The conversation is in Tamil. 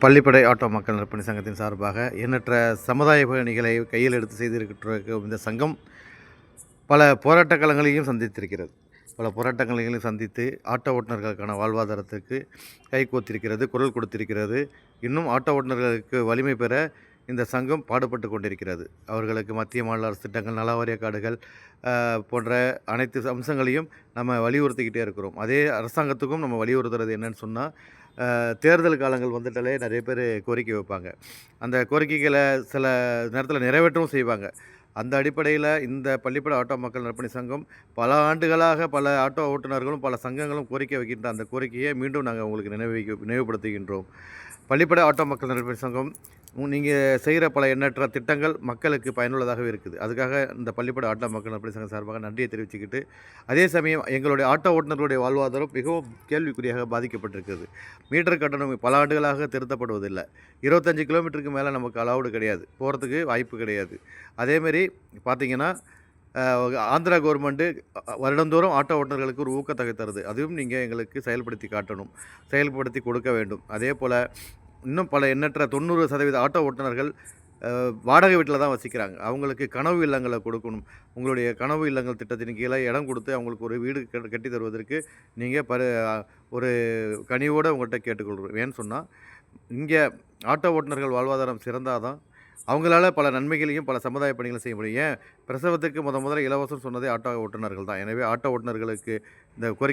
பள்ளிப்படை ஆட்டோ மக்கள் நற்பணி சங்கத்தின் சார்பாக எண்ணற்ற சமுதாய பணிகளை கையில் எடுத்து செய்திருக்கிற இந்த சங்கம் பல போராட்ட களங்களையும் சந்தித்திருக்கிறது. பல போராட்டங்களையும் சந்தித்து ஆட்டோ ஓட்டுநர்களுக்கான வாழ்வாதாரத்திற்கு கைகோத்திருக்கிறது, குரல் கொடுத்திருக்கிறது. இன்னும் ஆட்டோ ஓட்டுநர்களுக்கு வலிமை பெற இந்த சங்கம் பாடுபட்டு கொண்டிருக்கிறது. அவர்களுக்கு மத்திய மாநில அரசு திட்டங்கள், நலவாரிய கார்டுகள் போன்ற அனைத்து அம்சங்களையும் நம்ம வலியுறுத்திக்கிட்டே இருக்கிறோம். அதே அரசாங்கத்துக்கும் நம்ம வலியுறுத்துறது என்னன்னு சொன்னால், தேர்தல் காலங்கள் வந்துட்டாலே நிறைய பேர் கோரிக்கை வைப்பாங்க. அந்த கோரிக்கைகளை சில நேரத்தில் நிறைவேற்றவும் செய்வாங்க. அந்த அடிப்படையில் இந்த பள்ளிப்படை ஆட்டோ மக்கள் நற்பணி சங்கம் பல ஆண்டுகளாக பல ஆட்டோ ஓட்டுநர்களும் பல சங்கங்களும் கோரிக்கை வைக்கின்ற அந்த கோரிக்கையை மீண்டும் நாங்கள் உங்களுக்கு நினைவுபடுத்துகின்றோம். பள்ளிப்படை ஆட்டோ மக்கள் நற்பணி சங்கம் நீங்கள் செய்கிற பல எண்ணற்ற திட்டங்கள் மக்களுக்கு பயனுள்ளதாகவே இருக்குது. அதுக்காக இந்த பள்ளிப்படை ஆட்டோ மக்கள் நற்பணி சங்கம் சார்பாக நன்றியை தெரிவிச்சுக்கிட்டு, அதே சமயம் எங்களுடைய ஆட்டோ ஓட்டுநர்களுடைய வாழ்வாதாரம் மிகவும் கேள்விக்குறியாக பாதிக்கப்பட்டிருக்கிறது. மீட்டர் கட்டணம் பல ஆண்டுகளாக திருத்தப்படுவதில்லை. 25 கிலோமீட்டருக்கு மேலே நமக்கு அலவுடு கிடையாது, போகிறதுக்கு வாய்ப்பு கிடையாது. அதேமாரி பார்த்திங்கன்னா, ஆந்திரா கவர்மெண்ட்டு வருடந்தோறும் ஆட்டோ ஓட்டுநர்களுக்கு ஒரு ஊக்கத்தொகை தருது. அதுவும் நீங்கள் எங்களுக்கு செயல்படுத்தி காட்டணும், செயல்படுத்தி கொடுக்க வேண்டும். அதே போல் இன்னும் பல எண்ணற்ற 90% ஆட்டோ ஓட்டுநர்கள் வாடகை வீட்டில் தான் வசிக்கிறாங்க. அவங்களுக்கு கனவு இல்லங்களை கொடுக்கணும். உங்களுடைய கனவு இல்லங்கள் திட்டத்தின் கீழே இடம் கொடுத்து அவங்களுக்கு ஒரு வீடு கட்டி தருவதற்கு நீங்கள் ஒரு கனிவோடு உங்கள்கிட்ட கேட்டுக்கொள்கிறோம். ஏன்னு சொன்னால், இங்கே ஆட்டோ ஓட்டுநர்கள் வாழ்வாதாரம் சிறந்தால் தான் அவங்களால பல நன்மைகளையும் பல சமுதாய பணிகளையும் செய்ய முடியும். ஏன் பிரசவத்துக்கு முதல்ல இலவசம் சொன்னதே ஆட்டோ ஓட்டுநர்கள் தான். எனவே ஆட்டோ ஓட்டுநர்களுக்கு இந்த கோரிக்கை